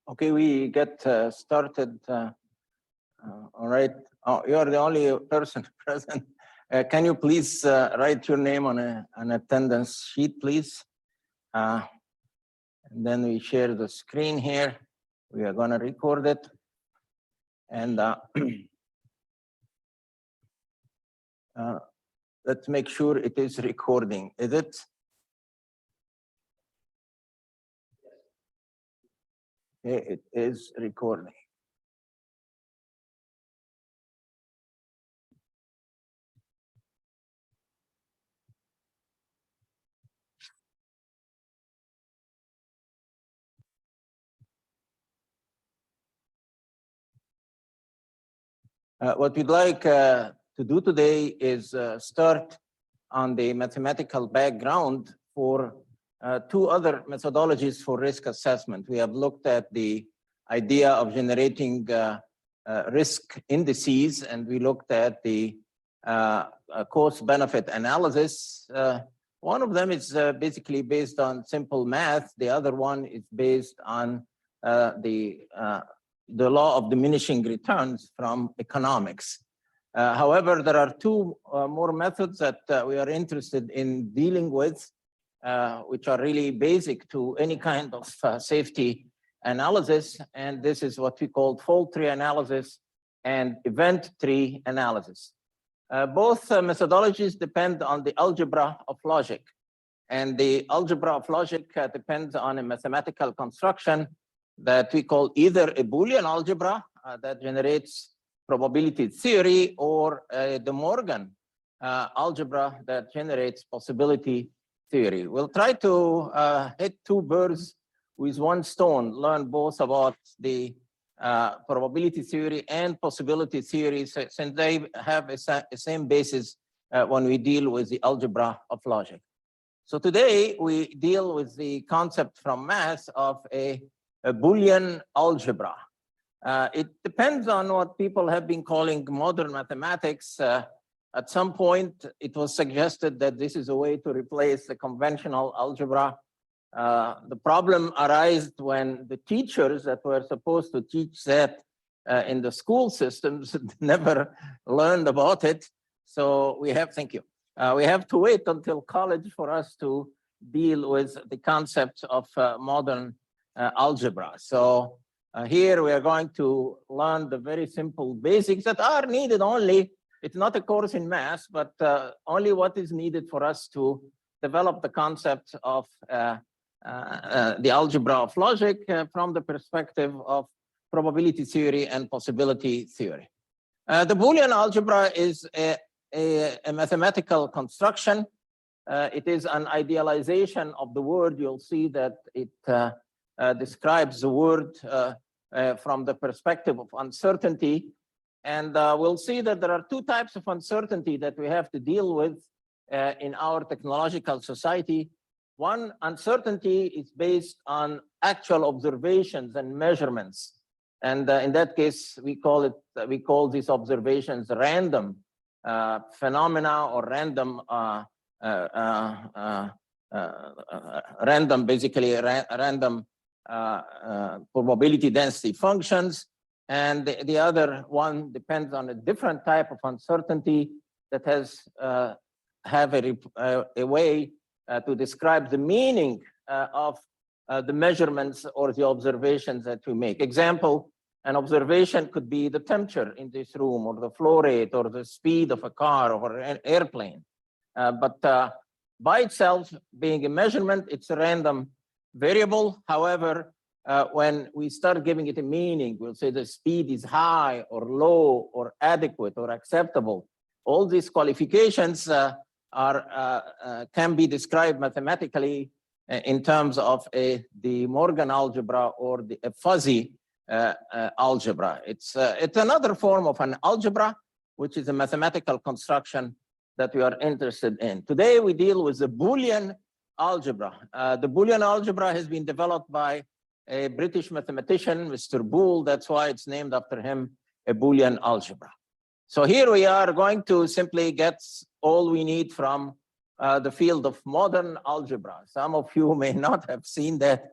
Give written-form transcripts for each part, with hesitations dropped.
Okay, we get started. All right. Oh, you are the only person present. Can you please write your name on an attendance sheet, please? And then we share the screen here. We are going to record it. And let's make sure it is recording. Is it? Okay, it is recording. What we'd like to do today is start on the mathematical background for two other methodologies for risk assessment. We have looked at the idea of generating risk indices, and we looked at the cost-benefit analysis. One of them is basically based on simple math. The other one is based on the law of diminishing returns from economics. However, there are two more methods that we are interested in dealing with, which are really basic to any kind of safety analysis. And this is what we call fault tree analysis and event tree analysis. Both methodologies depend on the algebra of logic. And the algebra of logic depends on a mathematical construction that we call either a Boolean algebra that generates probability theory, or the De Morgan algebra that generates possibility theory. We'll try to hit two birds with one stone, learn both about the probability theory and possibility theory, since they have a same basis when we deal with the algebra of logic. So today we deal with the concept from math of a Boolean algebra. It depends on what people have been calling modern mathematics. At some point, it was suggested that this is a way to replace the conventional algebra. The problem arose when the teachers that were supposed to teach that in the school systems never learned about it. So we have, thank you. We have to wait until college for us to deal with the concepts of modern algebra. So here we are going to learn the very simple basics that are needed only. It's not a course in math, but only what is needed for us to develop the concept of the algebra of logic from the perspective of probability theory and possibility theory. The Boolean algebra is a mathematical construction. It is an idealization of the word. You'll see that it describes the word from the perspective of uncertainty. And we'll see that there are two types of uncertainty that we have to deal with in our technological society. One, uncertainty is based on actual observations and measurements. And in that case, we call these observations random phenomena, or random random probability density functions. And the other one depends on a different type of uncertainty that has have a way to describe the meaning of the measurements or the observations that we make. Example, an observation could be the temperature in this room, or the flow rate, or the speed of a car or an airplane. But by itself, being a measurement, it's a random variable. However, when we start giving it a meaning, we'll say the speed is high or low or adequate or acceptable. All these qualifications can be described mathematically in terms of the De Morgan algebra or a fuzzy algebra. It's another form of an algebra, which is a mathematical construction that we are interested in. Today, we deal with the Boolean algebra. The Boolean algebra has been developed by a British mathematician, Mr. Boole. That's why it's named after him, a Boolean algebra. So here we are going to simply get all we need from the field of modern algebra. Some of you may not have seen that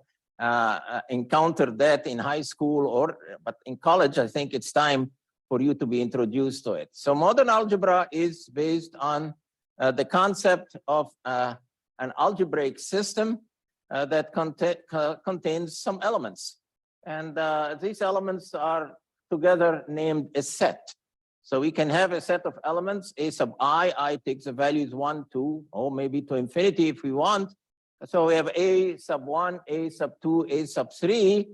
encountered that in high school, but in college, I think it's time for you to be introduced to it. So modern algebra is based on the concept of an algebraic system that contains some elements. And these elements are together named a set. So we can have a set of elements, a sub I takes the values 1, 2, or maybe to infinity if we want. So we have a sub 1, a sub 2, a sub 3.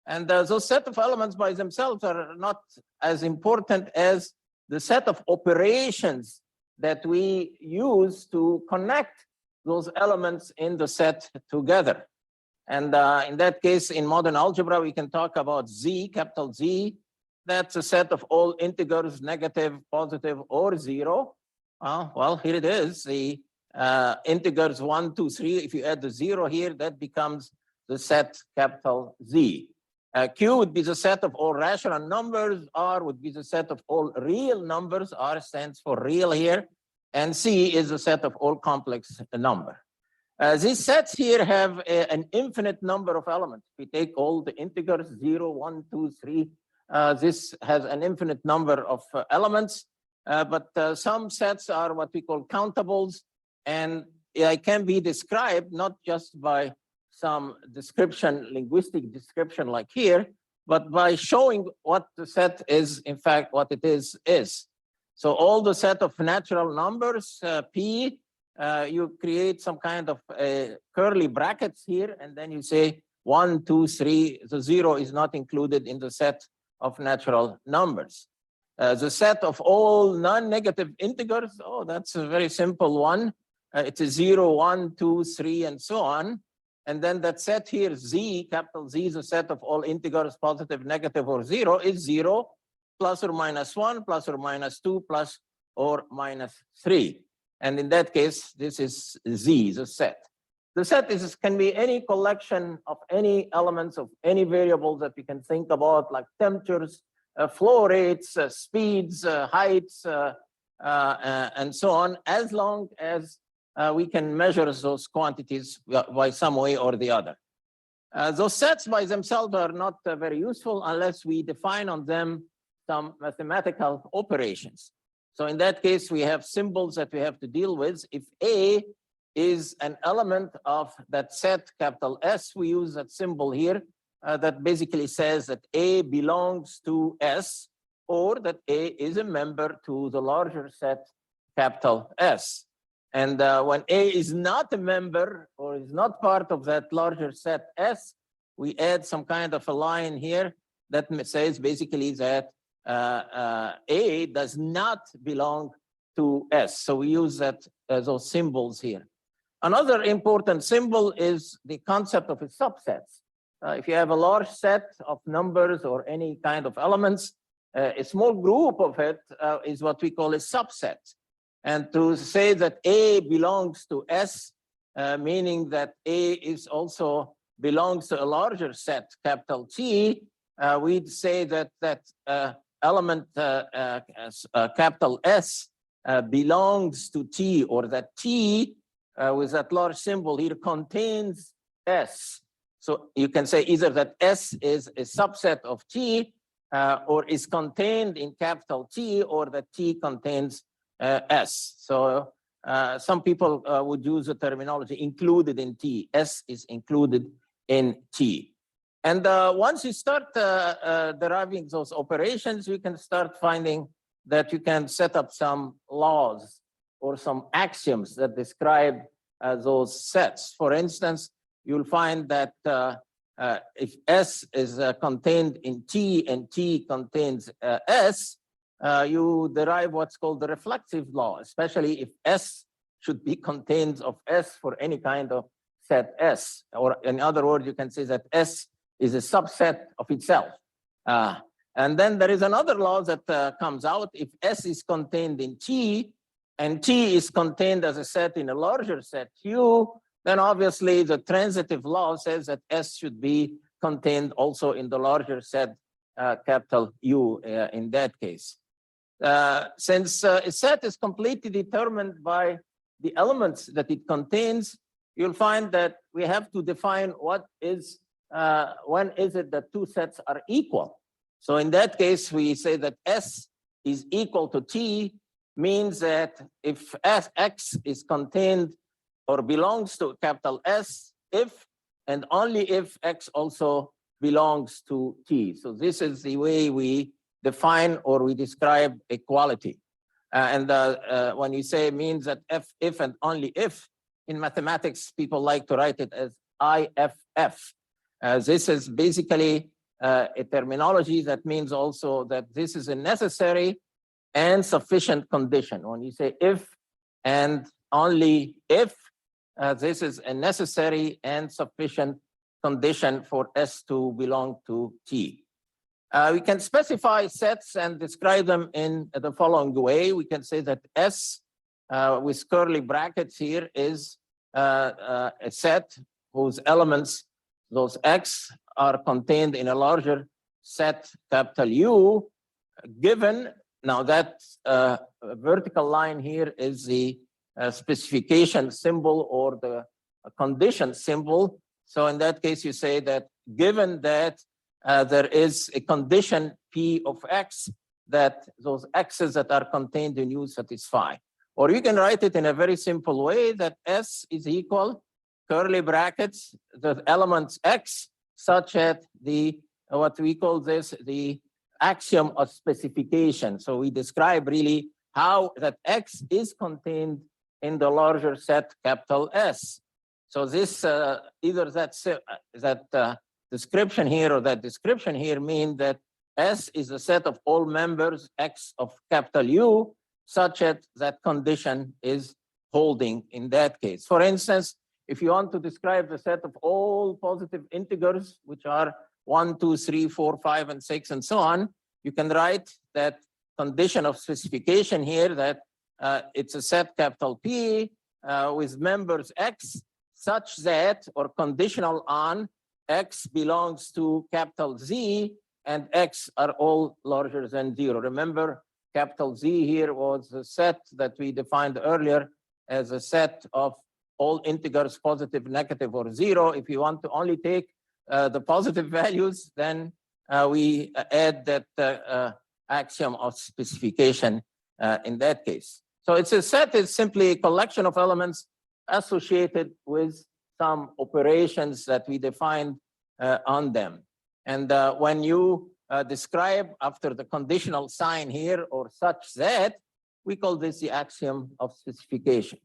And those set of elements by themselves are not as important as the set of operations that we use to connect those elements in the set together. And in that case, in modern algebra, we can talk about Z, capital Z. That's a set of all integers, negative, positive, or 0. Well, here it is. The integers 1, 2, 3. If you add the 0 here, that becomes the set capital Z. Q would be the set of all rational numbers. R would be the set of all real numbers. R stands for real here. And C is the set of all complex number. These sets here have an infinite number of elements. We take all the integers, 0, 1, 2, 3. This has an infinite number of elements, but some sets are what we call countables, and it can be described not just by some description, linguistic description like here, but by showing what the set is, in fact, what it is. So all the set of natural numbers, P, you create some kind of curly brackets here, and then you say 1, 2, 3. The 0 is not included in the set of natural numbers. The set of all non-negative integers, oh, that's a very simple one. It's a 0, 1, 2, 3, and so on. And then that set here, Z, capital Z, is a set of all integers, positive, negative, or 0, is 0, plus or minus 1, plus or minus 2, plus or minus 3. And in that case, this is Z, the set. The set can be any collection of any elements of any variables that we can think about, like temperatures, flow rates, speeds, heights, and so on, as long as we can measure those quantities by some way or the other. Those sets by themselves are not very useful unless we define on them some mathematical operations. So in that case, we have symbols that we have to deal with. If A is an element of that set, capital S, we use that symbol here that basically says that A belongs to S, or that A is a member to the larger set, capital S. And when A is not a member or is not part of that larger set S, we add some kind of a line here that says basically that A does not belong to S. So we use that those symbols here. Another important symbol is the concept of a subsets. If you have a large set of numbers or any kind of elements, a small group of it is what we call a subset. And to say that A belongs to S, meaning that A is also belongs to a larger set, capital T, we'd say that that element capital S belongs to T, or that T with that large symbol here contains S. So you can say either that S is a subset of T or is contained in capital T, or that T contains S. So some people would use the terminology included in T. S is included in T. And once you start deriving those operations, we can start finding that you can set up some laws or some axioms that describe those sets. For instance, you'll find that if S is contained in T and T contains S, you derive what's called the reflexive law, especially if S should be contained of S for any kind of set S. Or in other words, you can say that S is a subset of itself. And then there is another law that comes out. If S is contained in T, and T is contained as a set in a larger set Q, then obviously the transitive law says that S should be contained also in the larger set, capital U in that case. Since a set is completely determined by the elements that it contains, you'll find that we have to define what is when is it that two sets are equal? So in that case, we say that S is equal to T means that if X is contained or belongs to capital S, if and only if X also belongs to T. So this is the way we define or we describe equality. And when you say it means that if and only if, in mathematics, people like to write it as IFF. This is basically a terminology that means also that this is a necessary and sufficient condition. When you say if and only if, this is a necessary and sufficient condition for S to belong to T. We can specify sets and describe them in the following way. We can say that S with curly brackets here is a set whose elements, those X, are contained in a larger set, capital U, given, now that vertical line here is the specification symbol or the condition symbol. So in that case, you say that given that there is a condition P of X, that those X's that are contained in U satisfy. Or you can write it in a very simple way that S is equal, curly brackets, the elements X, such that the, what we call this, the axiom of specification. So we describe really how that X is contained in the larger set, capital S. So this, either that description here or that description here mean that S is a set of all members X of capital U, such that that condition is holding in that case. For instance, if you want to describe the set of all positive integers, which are 1, 2, 3, 4, 5, and 6, and so on, you can write that condition of specification here that it's a set capital P with members X, such that, or conditional on, X belongs to capital Z, and X are all larger than 0. Remember, capital Z here was a set that we defined earlier as a set of all integers, positive, negative, or 0. If you want to only take the positive values, then we add that axiom of specification in that case. So it's a set is simply a collection of elements associated with some operations that we defined on them. And when you describe after the conditional sign here or such that, we call this the axiom of specification.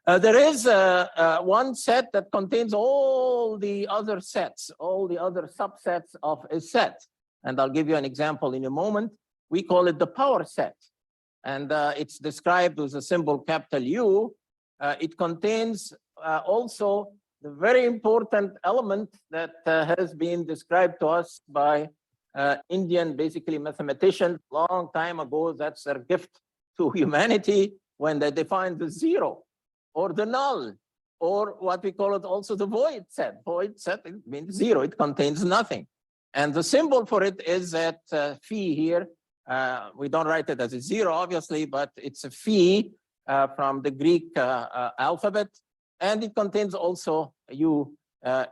There is one set that contains all the other sets, all the other subsets of a set. And I'll give you an example in a moment. We call it the power set. And it's described with a symbol capital U. It contains also the very important element that has been described to us by Indian, basically mathematicians, long time ago. That's their gift to humanity when they defined the 0 or the null, or what we call it also the void set. Void set, it means 0, it contains nothing. And the symbol for it is that phi here. We don't write it as a 0, obviously, but it's a phi from the Greek alphabet, and it contains also U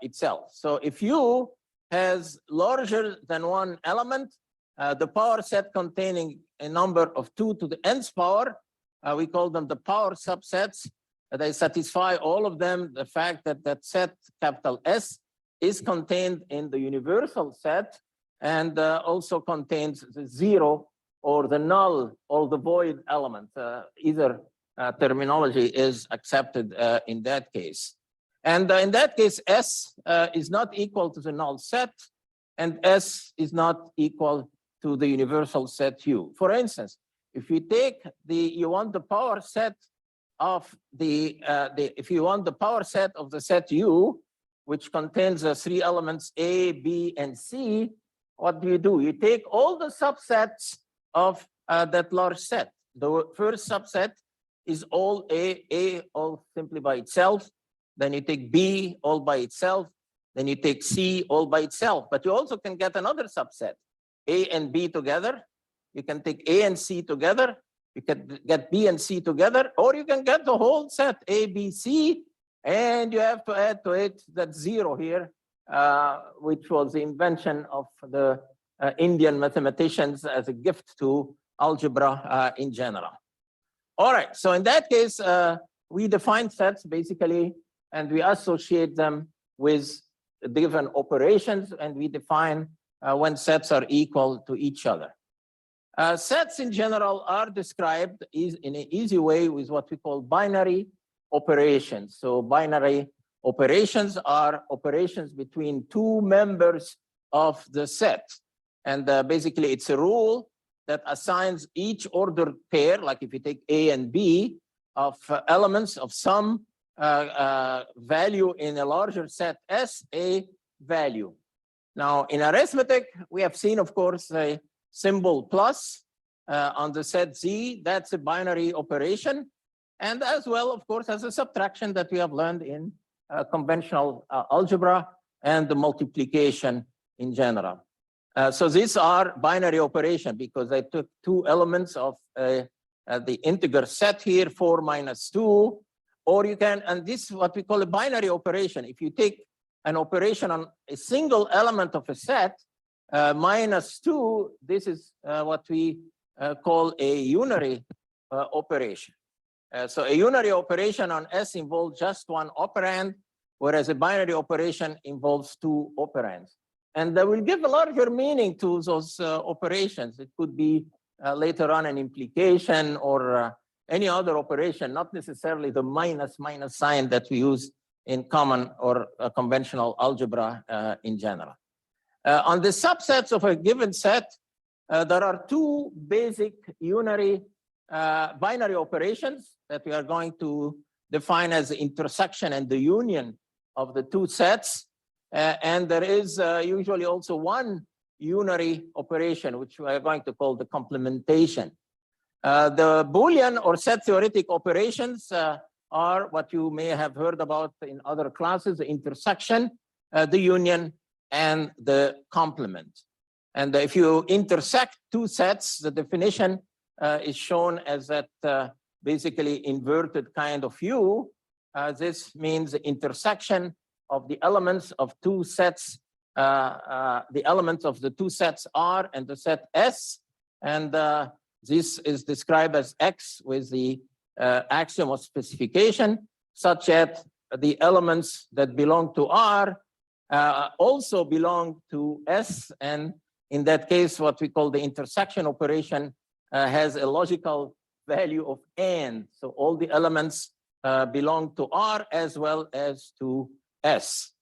itself. So if U has larger than one element, the power set containing a number of 2 to the nth power, we call them the power subsets. They satisfy all of them, the fact that that set, capital S, is contained in the universal set, and also contains the 0 or the null or the void element. Either terminology is accepted in that case. And in that case, S is not equal to the null set, and S is not equal to the universal set U. For instance, if you take you want the power set of if you want the power set of the set U, which contains 3 elements A, B, and C, what do? You take all the subsets of that large set. The first subset is all A all simply by itself. Then you take B all by itself. Then you take C all by itself. But you also can get another subset, A and B together. You can take A and C together. You can get B and C together, or you can get the whole set, A, B, C, and you have to add to it that 0 here which was the invention of the Indian mathematicians as a gift to algebra in general. All right, so in that case, we define sets basically, and we associate them with given operations, and we define when sets are equal to each other. Sets in general are described in an easy way with what we call binary operations. So binary operations are operations between two members of the set. And basically it's a rule that assigns each ordered pair, like if you take A and B, of elements of some value in a larger set S, a value. Now in arithmetic, we have seen, of course, a symbol plus on the set Z. That's a binary operation. And as well, of course, as a subtraction that we have learned in conventional algebra and the multiplication in general. So these are binary operation because I took two elements of the integer set here, 4 minus 2, or you can, and this is what we call a binary operation. If you take an operation on a single element of a set, minus 2, this is what we call a unary operation. So a unary operation on S involves just one operand, whereas a binary operation involves two operands. And that will give a larger meaning to those operations. It could be later on an implication or any other operation, not necessarily the minus sign that we use in common or conventional algebra in general. On the subsets of a given set, there are two basic unary binary operations that we are going to define as the intersection and the union of the two sets. And there is usually also one unary operation, which we are going to call the complementation. The Boolean or set theoretic operations are what you may have heard about in other classes: the intersection, the union, and the complement. And if you intersect two sets, the definition is shown as that basically inverted kind of U. This means the intersection of the elements of two sets, the elements of the two sets R and the set S. And this is described as X with the axiom of specification, such that the elements that belong to R also belong to S. And in that case, what we call the intersection operation has a logical value of and. So all the elements belong to R as well as to S.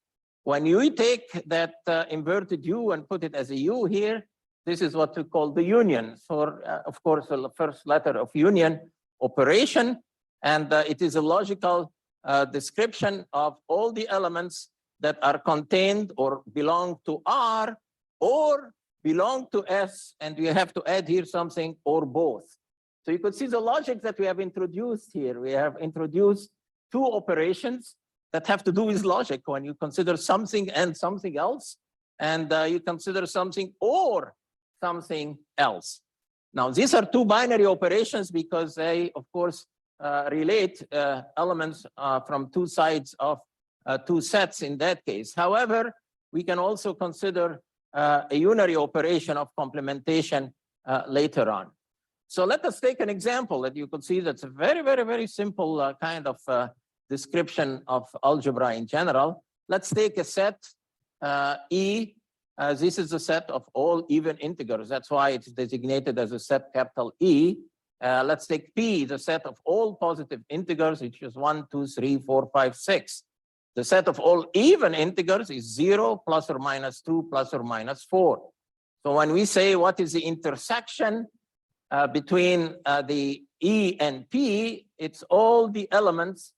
When you take that inverted U and put it as a U here, this is what we call the union. So of course, the first letter of union operation. And it is a logical description of all the elements that are contained or belong to R or belong to S. And we have to add here something or both. So you could see the logic that we have introduced here. We have introduced two operations that have to do with logic when you consider something and something else, and you consider something or something else. Now, these are two binary operations because they, of course, relate elements from two sides of two sets in that case. However, we can also consider a unary operation of complementation later on. So let us take an example that you could see that's a very, very, very simple kind of description of algebra in general. Let's take a set E. This is a set of all even integers. That's why it's designated as a set capital E. Let's take P, the set of all positive integers, which is 1, 2, 3, 4, 5, 6. The set of all even integers is 0, plus or minus 2, plus or minus 4. So when we say what is the intersection between the E and P, it's all the elements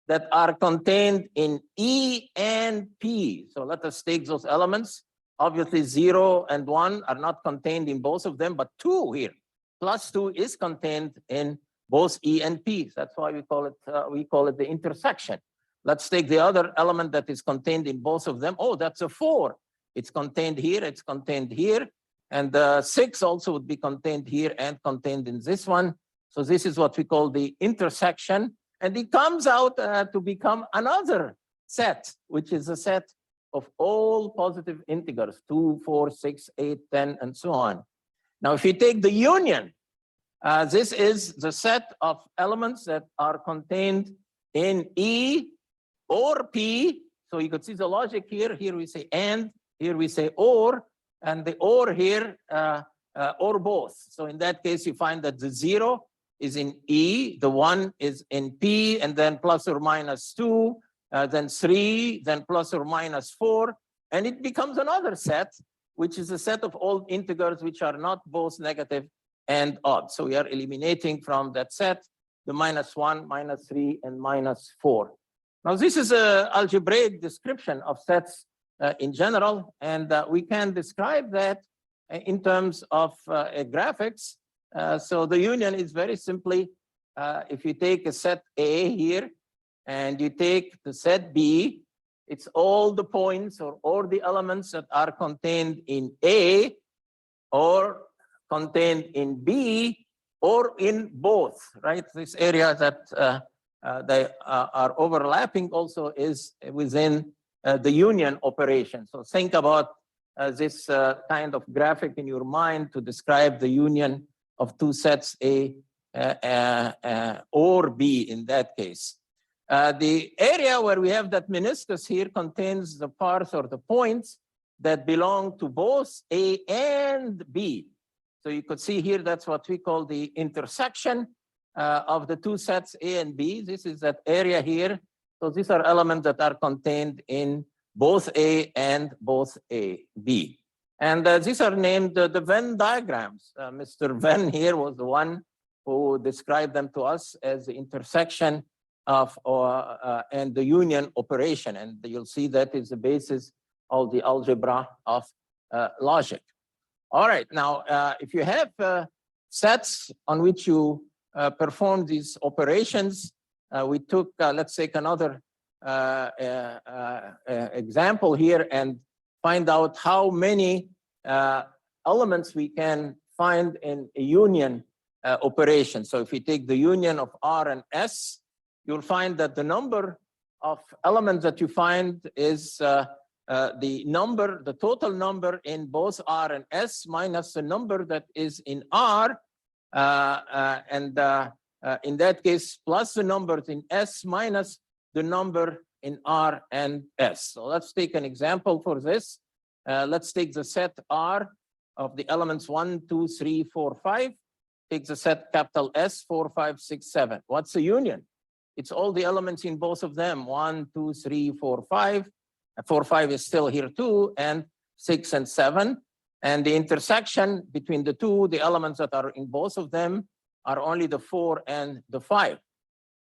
that are contained in E and P. So let us take those elements. Obviously 0 and 1 are not contained in both of them, but 2 here, plus 2 is contained in both E and P. That's why we call it the intersection. Let's take the other element that is contained in both of them. Oh, that's a 4. It's contained here, it's contained here. And 6 also would be contained here and contained in this one. So this is what we call the intersection. And it comes out to become another set, which is a set of all positive integers, 2, 4, 6, 8, 10, and so on. Now, if you take the union, this is the set of elements that are contained in E or P. So you could see the logic here. Here we say and, here we say or, and the or here, or both. So in that case, you find that the 0 is in E, the 1 is in P, and then plus or minus 2, then 3, then plus or minus 4, and it becomes another set, which is a set of all integers which are not both negative and odd. So we are eliminating from that set the -1, -3, and -4. Now, this is an algebraic description of sets in general, and we can describe that in terms of graphics. So the union is very simply, if you take a set A here, and you take the set B, it's all the points or all the elements that are contained in A or contained in B or in both, right? This area that they are overlapping also is within the union operation. So think about this kind of graphic in your mind to describe the union of two sets A or B in that case. The area where we have that meniscus here contains the parts or the points that belong to both A and B. So you could see here, that's what we call the intersection of the two sets A and B. This is that area here. So these are elements that are contained in both A and both A, B. And these are named the Venn diagrams. Mr. Venn here was the one who described them to us as the intersection of and the union operation. And you'll see that is the basis of the algebra of logic. All right, now, if you have sets on which you perform these operations, we took, let's take another example here and find out how many elements we can find in a union operation. So if you take the union of R and S, you'll find that the number of elements that you find is the total number in both R and S minus the number that is in R, and in that case, plus the numbers in S minus the number in R and S. So let's take an example for this. Let's take the set R of the elements 1, 2, 3, 4, 5. Take the set capital S, 4, 5, 6, 7. What's the union? It's all the elements in both of them, 1, 2, 3, 4, 5. 4, 5 is still here too, and 6 and 7. And the intersection between the two, the elements that are in both of them, are only the 4 and the 5.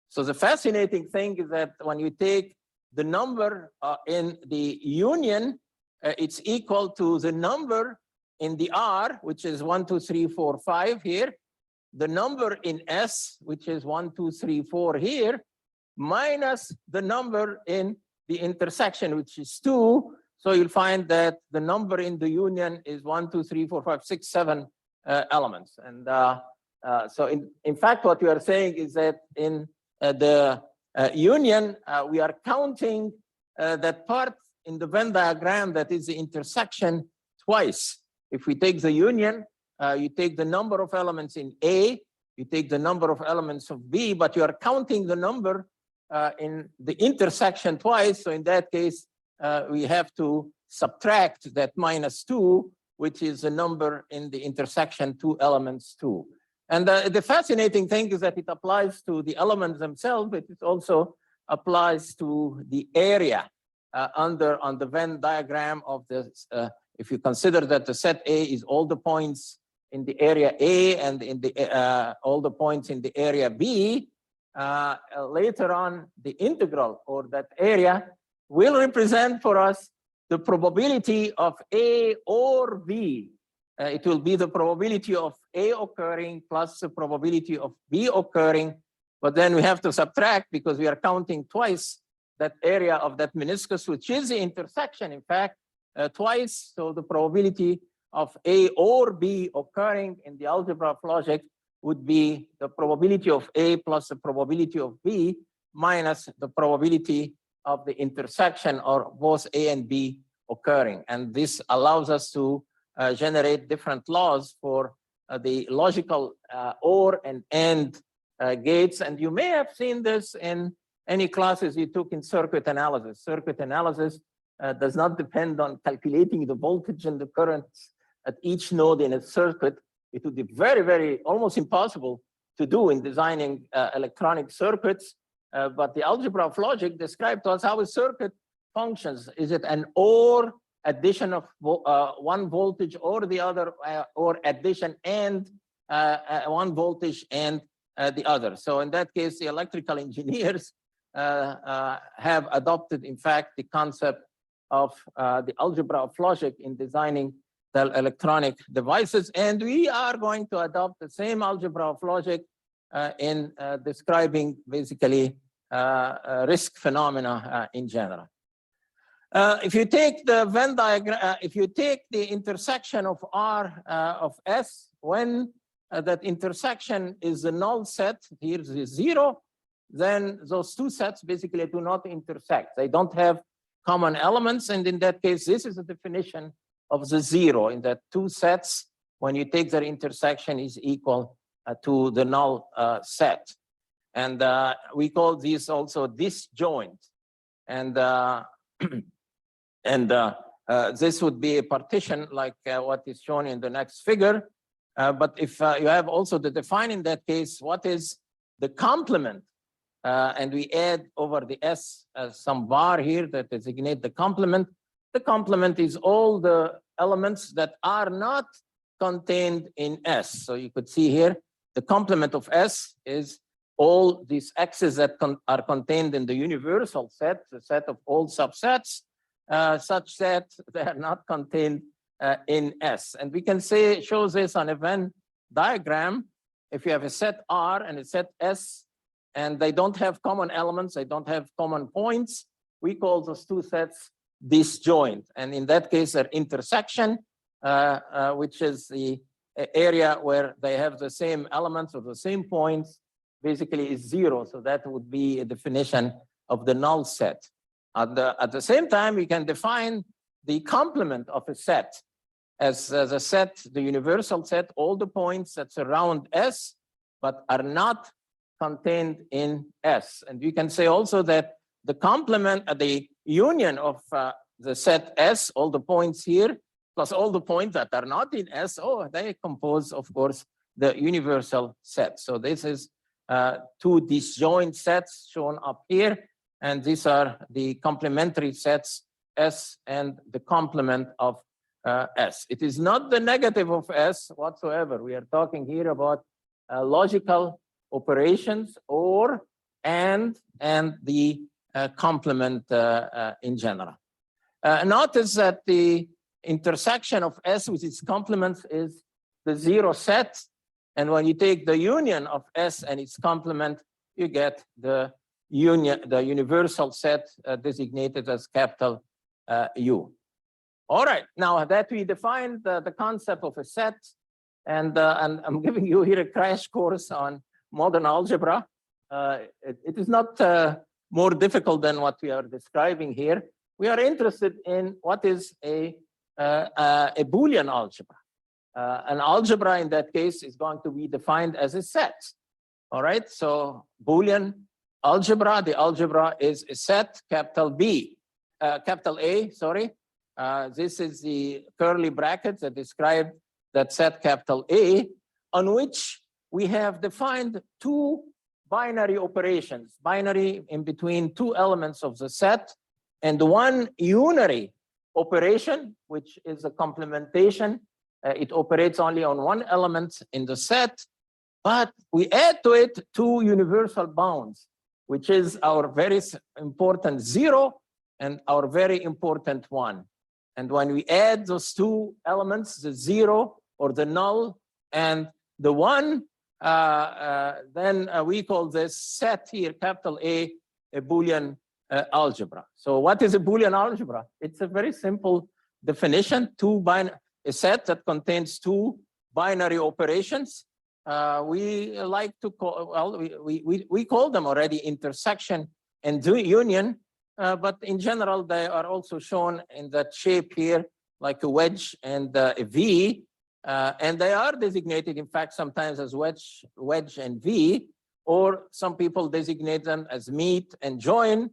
So the fascinating thing is that when you take the number in the union, it's equal to the number in the R, which is 1, 2, 3, 4, 5 here, the number in S, which is 1, 2, 3, 4 here, minus the number in the intersection, which is 2. So you'll find that the number in the union is 1, 2, 3, 4, 5, 6, 7 elements. And so in fact, what we are saying is that in the union, we are counting that part in the Venn diagram that is the intersection twice. If we take the union, you take the number of elements in A, you take the number of elements of B, but you are counting the number in the intersection twice. So in that case, we have to subtract that -2, which is the number in the intersection 2 elements too. And the fascinating thing is that it applies to the elements themselves, but it also applies to the area on the Venn diagram of this. If you consider that the set A is all the points in the area A and in the all the points in the area B, later on the integral or that area will represent for us the probability of A or B. It will be the probability of A occurring plus the probability of B occurring, but then we have to subtract because we are counting twice that area of that meniscus, which is the intersection, in fact, twice. So the probability of A or B occurring in the algebra of logic would be the probability of A plus the probability of B minus the probability of the intersection or both A and B occurring. And this allows us to generate different laws for the logical OR and AND gates. And you may have seen this in any classes you took in circuit analysis. Circuit analysis does not depend on calculating the voltage and the currents at each node in a circuit. It would be very, very, almost impossible to do in designing electronic circuits. But the algebra of logic described to us how a circuit functions. Is it an OR, addition of one voltage or the other, or addition and one voltage and the other? So in that case, the electrical engineers have adopted, in fact, the concept of the algebra of logic in designing the electronic devices. And we are going to adopt the same algebra of logic in describing basically risk phenomena in general. If you take the Venn diagram, if you take the intersection of R of S, when that intersection is a null set, here's the 0, then those two sets basically do not intersect. They don't have common elements. And in that case, this is the definition of the 0, in that two sets, when you take their intersection, is equal to the null set. And we call these also disjoint. And this would be a partition like what is shown in the next figure. But if you have also to define in that case, what is the complement? And we add over the S some bar here that designate the complement. The complement is all the elements that are not contained in S. So you could see here, the complement of S is all these X's that are contained in the universal set, the set of all subsets, such that they are not contained in S. And we can say, show this on a Venn diagram. If you have a set R and a set S, and they don't have common elements, they don't have common points, we call those two sets disjoint. And in that case, their intersection, which is the area where they have the same elements or the same points, basically is 0. So that would be a definition of the null set. At the same time, we can define the complement of a set as a set, the universal set, all the points that surround S, but are not contained in S. And we can say also that the complement, the union of the set S, all the points here, plus all the points that are not in S, they compose, of course, the universal set. So this is two disjoint sets shown up here. And these are the complementary sets S and the complement of S. It is not the negative of S whatsoever. We are talking here about logical operations or and the complement in general. Notice that the intersection of S with its complements is the 0 set. And when you take the union of S and its complement, you get the union, the universal set designated as capital U. All right, now that we defined the concept of a set, and I'm giving you here a crash course on modern algebra. It is not more difficult than what we are describing here. We are interested in what is a Boolean algebra. An algebra in that case is going to be defined as a set. All right, so Boolean algebra, the algebra is a set, capital A, sorry. This is the curly brackets that describe that set, capital A, on which we have defined two binary operations, binary in between two elements of the set, and one unary operation, which is a complementation. It operates only on one element in the set, but we add to it two universal bounds, which is our very important 0 and our very important 1. And when we add those two elements, the 0 or the null and the 1, then we call this set here, capital A Boolean algebra. So what is a Boolean algebra? It's a very simple definition, a set that contains two binary operations. We like to call, well, we call them already intersection and union, but in general, they are also shown in that shape here, like a wedge and a V. And they are designated, in fact, sometimes as wedge and V, or some people designate them as meet and join,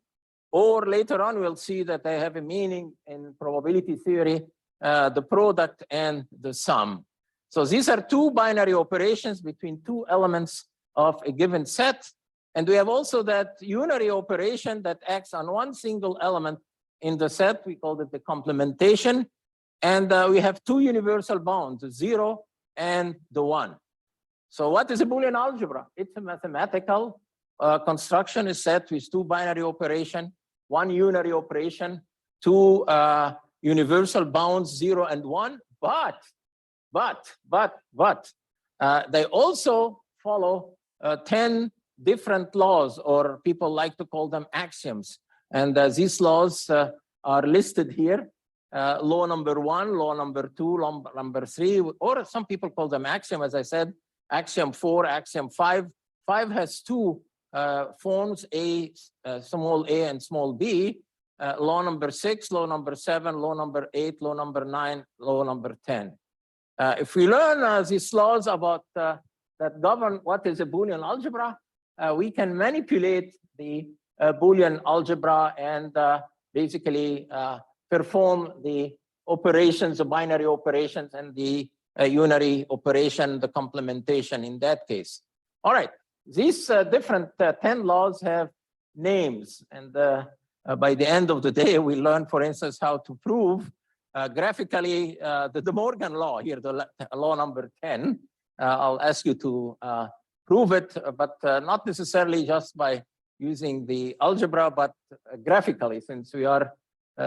or later on, we'll see that they have a meaning in probability theory, the product and the sum. So these are two binary operations between two elements of a given set. And we have also that unary operation that acts on one single element in the set. We call it the complementation. And we have two universal bounds, the 0 and the 1. So what is a Boolean algebra? It's a mathematical construction, a set with two binary operation, one unary operation, two universal bounds, 0 and 1. But they also follow 10 different laws, or people like to call them axioms. And these laws are listed here. Law number 1, law number 2, law number 3, or some people call them axiom, as I said, axiom 4, axiom 5. 5 has two forms, small a and small b. Law number 6, law number 7, law number 8, law number 9, law number 10. If we learn these laws about that govern what is a Boolean algebra, we can manipulate the Boolean algebra and basically perform the operations, the binary operations, and the unary operation, the complementation in that case. All right, these different 10 laws have names, and by the end of the day, we learn, for instance, how to prove graphically the De Morgan law here, the law number 10. I'll ask you to prove it, but not necessarily just by using the algebra, but graphically. Since we are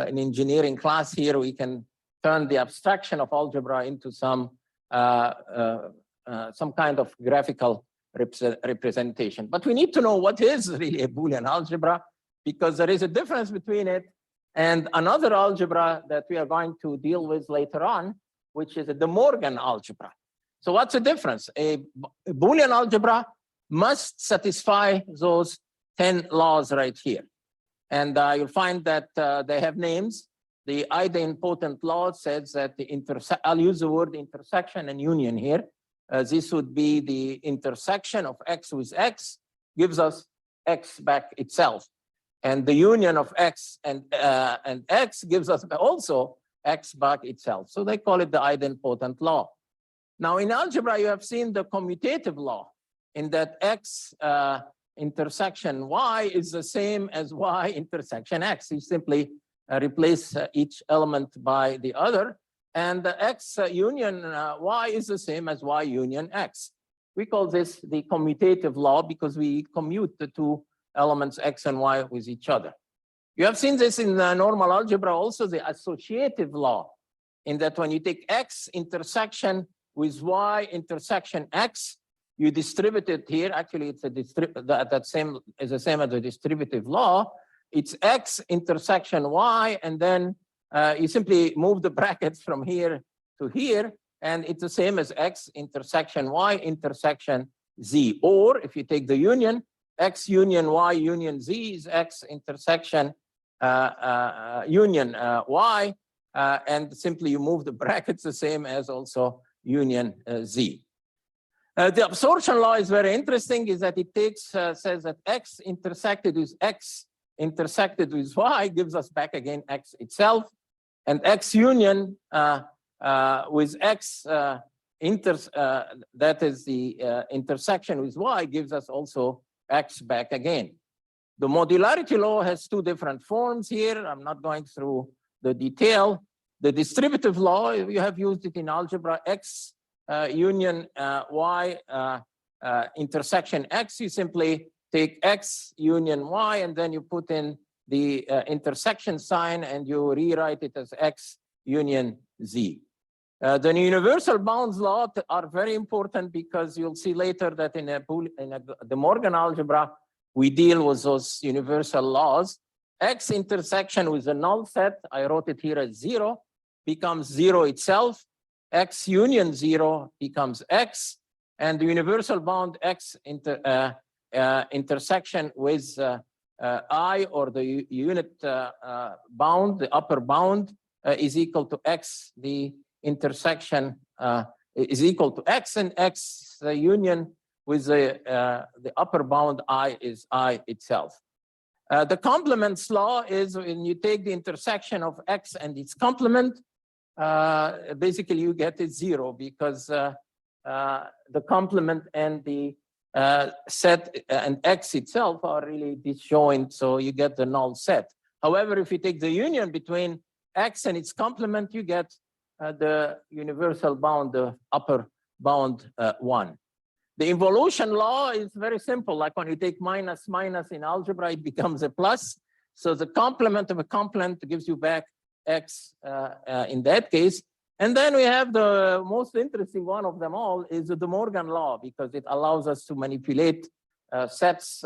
in engineering class here, we can turn the abstraction of algebra into some kind of graphical representation. But we need to know what is really a Boolean algebra, because there is a difference between it and another algebra that we are going to deal with later on, which is a De Morgan algebra. So what's the difference? A Boolean algebra must satisfy those 10 laws right here. And you'll find that they have names. The idempotent law says that I'll use the word intersection and union here. This would be the intersection of x with x, gives us x back itself. And the union of x and x gives us also x back itself. So they call it the idempotent law. Now in algebra, you have seen the commutative law, in that x intersection y is the same as y intersection x. You simply replace each element by the other, and the x union y is the same as y union x. We call this the commutative law because we commute the two elements x and y with each other. You have seen this in normal algebra also, the associative law, in that when you take x intersection with y intersection x, you distribute it here. Actually, it's a that same is the same as the distributive law. It's x intersection y, and then you simply move the brackets from here to here, and it's the same as x intersection y intersection z. Or if you take the union, x union y union z is x intersection union y, and simply you move the brackets the same as also union z. The absorption law is very interesting, is that it takes, says that x intersected with x intersected with y gives us back again x itself, and x union with x that is the intersection with y gives us also x back again. The modularity law has two different forms here. I'm not going through the detail. The distributive law, you have used it in algebra, x union y intersection x. You simply take x union y, and then you put in the intersection sign, and you rewrite it as x union z. The universal bounds law are very important, because you'll see later that in the Morgan algebra, we deal with those universal laws. X intersection with a null set, I wrote it here as 0, becomes 0 itself. X union 0 becomes x, and the universal bound x intersection with I, or the unit bound, the upper bound, is equal to x, the intersection is equal to x, and x, the union with the upper bound I is I itself. The complements law is when you take the intersection of x and its complement, basically you get it 0, because the complement and the set and x itself are really disjoint, so you get the null set. However, if you take the union between x and its complement, you get the universal bound, the upper bound 1. The involution law is very simple. Like when you take minus minus in algebra, it becomes a plus. So the complement of a complement gives you back x in that case. And then we have the most interesting one of them all is the De Morgan law, because it allows us to manipulate sets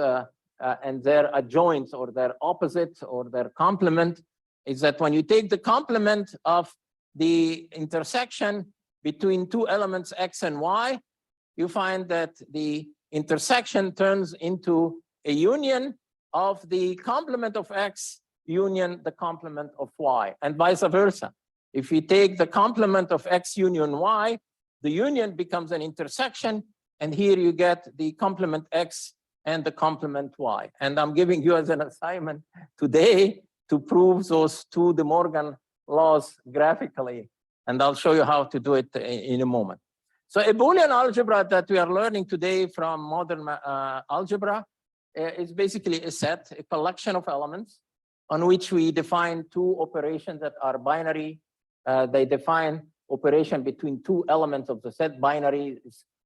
and their adjoints or their opposite or their complement. Is that when you take the complement of the intersection between two elements x and y, you find that the intersection turns into a union of the complement of x union the complement of y, and vice versa. If you take the complement of x union y, the union becomes an intersection, and here you get the complement x and the complement y. And I'm giving you as an assignment today to prove those two De Morgan laws graphically, and I'll show you how to do it in a moment. So a Boolean algebra that we are learning today from modern algebra is basically a set, a collection of elements on which we define two operations that are binary. They define operation between two elements of the set. Binary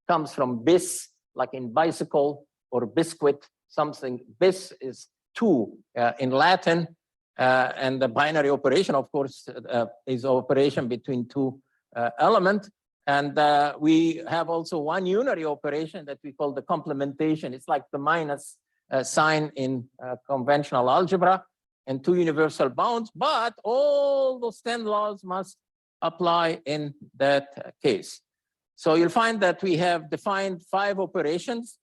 comes from bis, like in bicycle, or biscuit, something. Bis is two in Latin. And the binary operation, of course, is operation between two elements. And we have also one unary operation that we call the complementation. It's like the minus sign in conventional algebra, and two universal bounds, but all those 10 laws must apply in that case. So you'll find that we have defined 5 operations,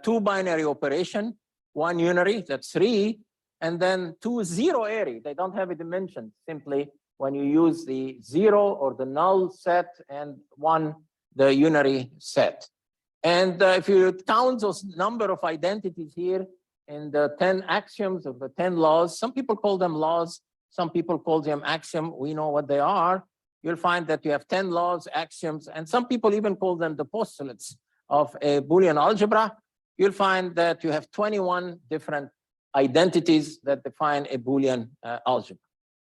2 binary operation, 1 unary, that's 3, and then 2 zero-ary. They don't have a dimension, simply when you use the 0 or the null set, and 1 the unary set. And if you count those number of identities here in the 10 axioms of the 10 laws, some people call them laws, some people call them axiom. We know what they are. You'll find that you have 10 laws, axioms, and some people even call them the postulates of a Boolean algebra. You'll find that you have 21 different identities that define a Boolean algebra.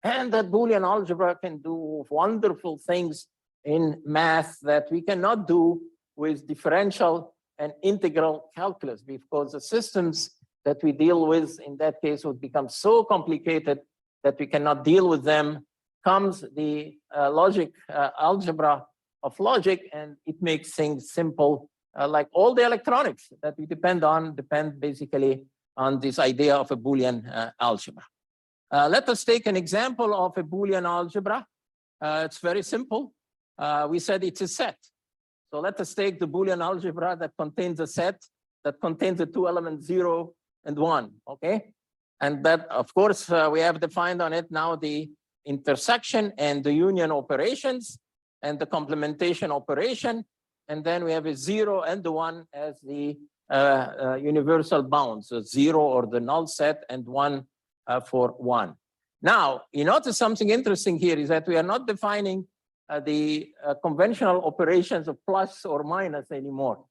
And that Boolean algebra can do wonderful things in math that we cannot do with differential and integral calculus, because the systems that we deal with in that case would become so complicated that we cannot deal with them. Comes the logic algebra of logic, and it makes things simple, like all the electronics that we depend basically on this idea of a Boolean algebra. Let us take an example of a Boolean algebra. It's very simple. We said it's a set. So let us take the Boolean algebra that contains a set that contains the 2 elements 0 and 1, okay? And that, of course, we have defined on it now the intersection and the union operations and the complementation operation. And then we have a 0 and the 1 as the universal bounds, so 0 or the null set, and 1 for 1. Now, you notice something interesting here is that we are not defining the conventional operations of plus or minus anymore.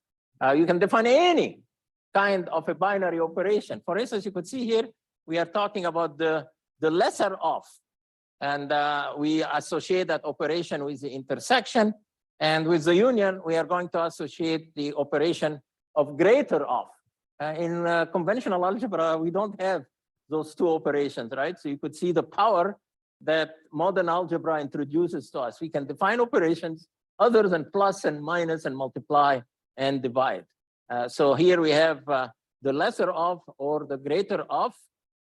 You can define any kind of a binary operation. For instance, you could see here, we are talking about the lesser of, and we associate that operation with the intersection, and with the union, we are going to associate the operation of greater of. In conventional algebra, we don't have those 2 operations, right? So you could see the power that modern algebra introduces to us. We can define operations other than plus and minus and multiply and divide. So here we have the lesser of or the greater of.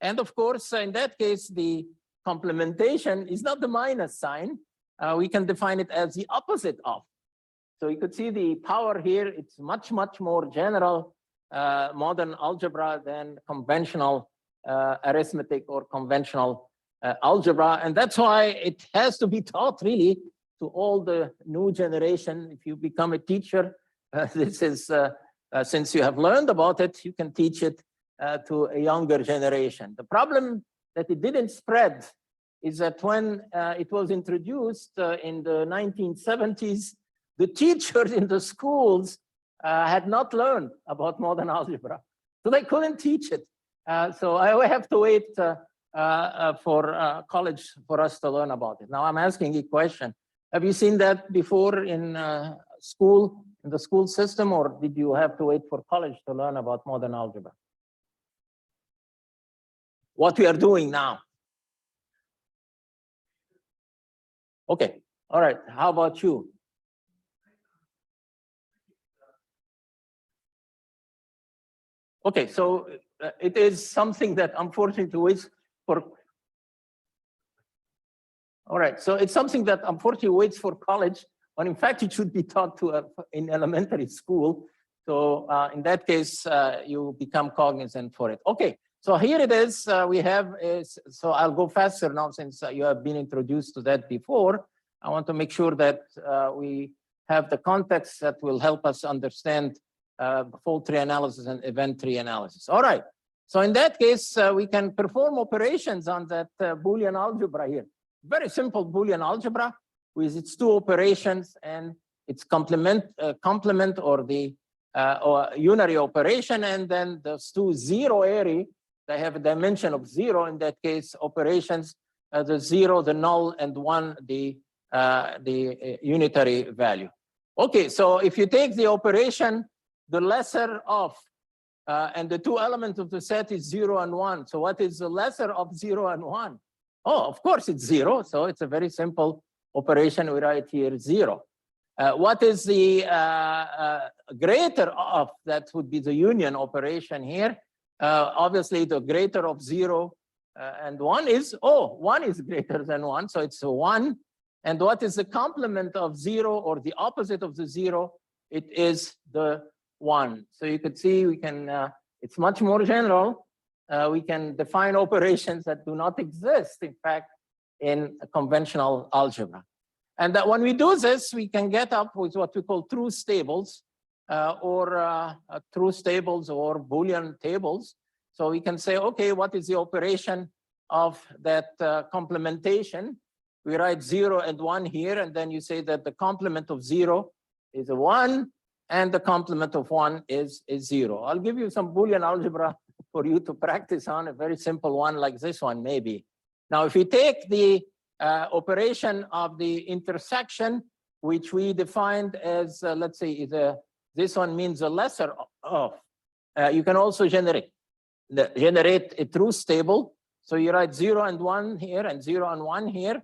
And of course, in that case, the complementation is not the minus sign. We can define it as the opposite of. So you could see the power here. It's much, much more general modern algebra than conventional arithmetic or conventional algebra. And that's why it has to be taught really to all the new generation. If you become a teacher, this is, since you have learned about it, you can teach it to a younger generation. The problem that it didn't spread is that when it was introduced in the 1970s, the teachers in the schools had not learned about modern algebra. So they couldn't teach it. So I have to wait for college for us to learn about it. Now I'm asking a question. Have you seen that before in school, in the school system, or did you have to wait for college to learn about modern algebra? What we are doing now. Okay, all right, how about you? Okay, so it is something that unfortunately waits for. All right, so it's something that unfortunately waits for college, when in fact it should be taught to in elementary school. So in that case, you become cognizant for it. Okay, so here it is. We have, so I'll go faster now since you have been introduced to that before. I want to make sure that we have the context that will help us understand fault tree analysis and event tree analysis. All right, so in that case, we can perform operations on that Boolean algebra here. Very simple Boolean algebra with its two operations and its complement or the or unary operation, and then those two zero array, they have a dimension of 0 in that case operations, the 0, the null, and 1, the unitary value. Okay, so if you take the operation, the lesser of, and the two elements of the set is 0 and 1. So what is the lesser of 0 and 1? Oh, of course it's 0. So it's a very simple operation. We write here 0. What is the greater of? That would be the union operation here. Obviously, the greater of 0 and 1 is, 1 is greater than 1. So it's a 1. And what is the complement of 0 or the opposite of the 0? It is the 1. So you could see we can, it's much more general. We can define operations that do not exist, in fact, in a conventional algebra. And that when we do this, we can get up with what we call truth tables or Boolean tables. So we can say, okay, what is the operation of that complementation? We write 0 and 1 here, and then you say that the complement of 0 is a 1, and the complement of 1 is 0. I'll give you some Boolean algebra for you to practice on, a very simple one like this one, maybe. Now, if we take the operation of the intersection, which we defined as, let's say, this one means the lesser of. You can also generate a truth table. So you write 0 and 1 here and 0 and 1 here.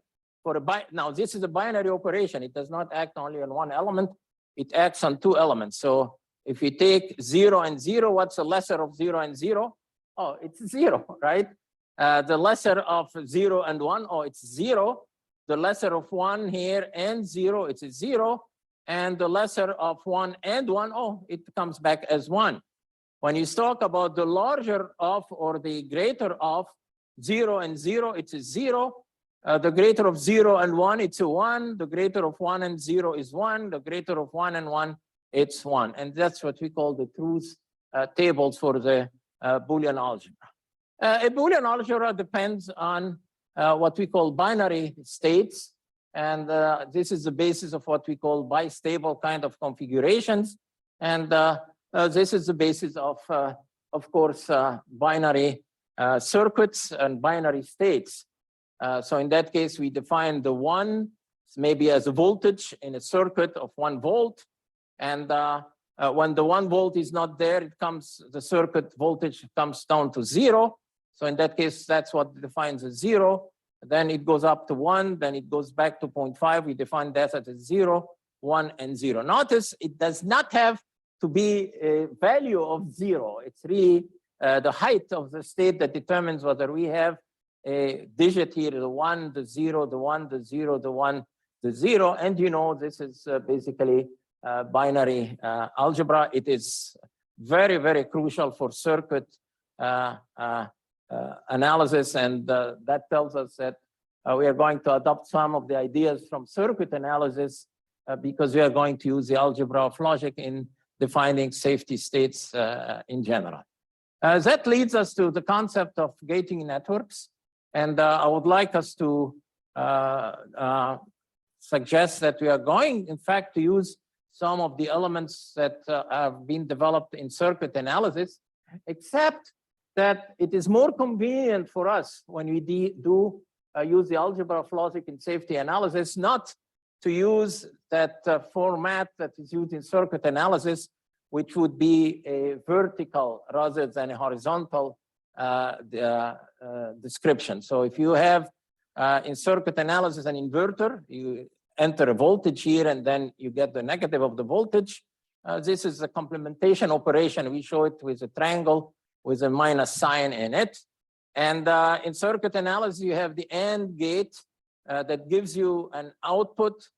Now, this is a binary operation. It does not act only on one element. It acts on two elements. So if we take 0 and 0, what's the lesser of 0 and 0? Oh, it's 0, right? The lesser of 0 and 1, oh, it's 0. The lesser of 1 here and 0, it's a 0. And the lesser of 1 and 1, oh, it comes back as 1. When you talk about the larger of or the greater of 0 and 0, it's a 0. The greater of 0 and 1, it's a 1. The greater of 1 and 0 is 1. The greater of 1 and 1, it's 1. And that's what we call the truth tables for the Boolean algebra. A Boolean algebra depends on what we call binary states. And this is the basis of what we call bistable kind of configurations. And this is the basis of course, binary circuits and binary states. So in that case, we define the 1 maybe as a voltage in a circuit of 1 volt. And when the 1 volt is not there, the circuit voltage comes down to 0. So in that case, that's what defines a 0. Then it goes up to 1, then it goes back to 0.5. We define that as a 0, 1, and 0. Notice it does not have to be a value of 0. It's really the height of the state that determines whether we have a digit here, the 1, the 0, the 1, the 0, the 1, the 0. And you know, this is basically binary algebra. It is very, very crucial for circuit analysis, and that tells us that we are going to adopt some of the ideas from circuit analysis because we are going to use the algebra of logic in defining safety states in general. That leads us to the concept of gating networks, and I would like us to suggest that we are going, in fact, to use some of the elements that have been developed in circuit analysis, except that it is more convenient for us when we use the algebra of logic in safety analysis, not to use that format that is used in circuit analysis, which would be a vertical rather than a horizontal description. So if you have in circuit analysis an inverter, you enter a voltage here and then you get the negative of the voltage. This is a complementation operation. We show it with a triangle with a minus sign in it. And in circuit analysis, you have the AND gate that gives you an output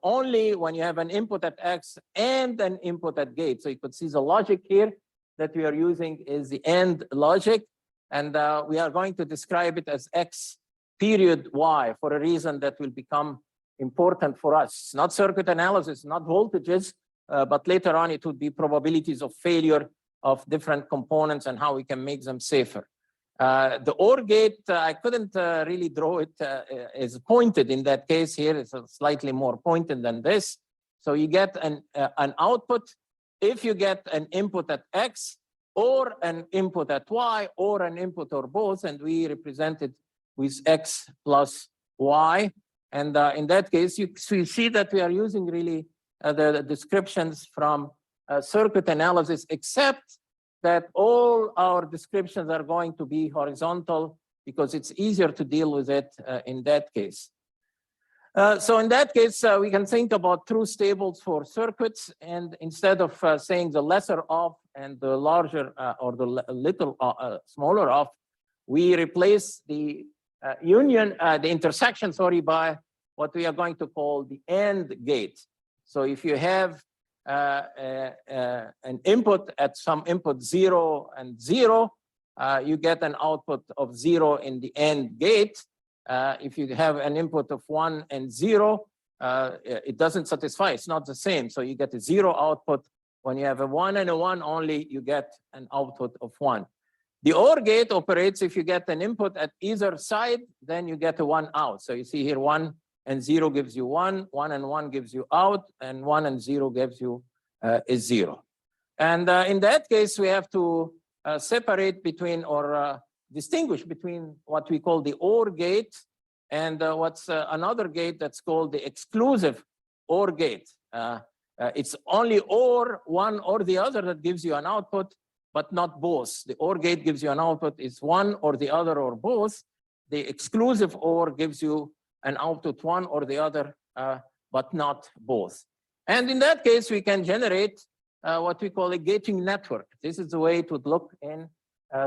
only when you have an input at X and an input at gate. So you could see the logic here that we are using is the AND logic. And we are going to describe it as X period Y for a reason that will become important for us. Not circuit analysis, not voltages, but later on it would be probabilities of failure of different components and how we can make them safer. The OR gate, I couldn't really draw it as pointed in that case here. It's slightly more pointed than this. So you get an output if you get an input at X or an input at Y or an input or both, and we represent it with X plus Y. And in that case, you see that we are using really the descriptions from circuit analysis, except that all our descriptions are going to be horizontal because it's easier to deal with it in that case. So in that case, we can think about truth tables for circuits, and instead of saying the lesser of and the larger or the little smaller of, we replace the intersection, sorry, by what we are going to call the AND gate. So if you have an input at some input 0 and 0, you get an output of 0 in the AND gate. If you have an input of 1 and 0, it doesn't satisfy, it's not the same. So you get a 0 output. When you have a 1 and a 1 only, you get an output of 1. The OR gate operates if you get an input at either side, then you get a 1 out. So you see here 1 and 0 gives you 1, 1 and 1 gives you out, and 1 and 0 gives you a 0. And in that case, we have to separate between or distinguish between what we call the OR gate and what's another gate that's called the exclusive OR gate. It's only OR, one or the other, that gives you an output, but not both. The OR gate gives you an output, it's one or the other or both. The exclusive OR gives you an output one or the other, but not both. And in that case, we can generate what we call a gating network. This is the way it would look in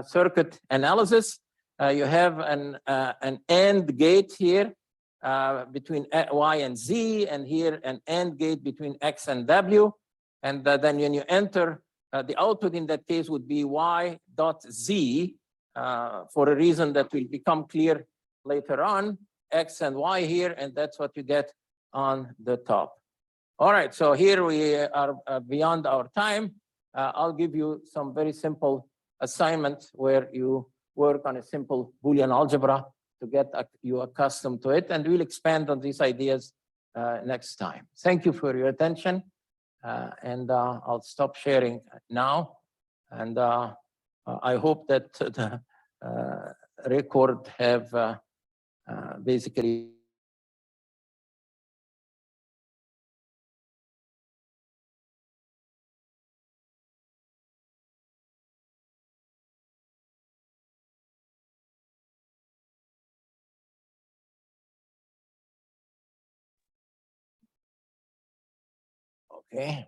circuit analysis. You have an AND gate here between Y and Z, and here an AND gate between X and W. And then when you enter, the output in that case would be Y dot Z for a reason that will become clear later on, X and Y here, and that's what you get on the top. All right, so here we are beyond our time. I'll give you some very simple assignments where you work on a simple Boolean algebra to get you accustomed to it, and we'll expand on these ideas next time. Thank you for your attention, and I'll stop sharing now. And I hope that the record have basically okay.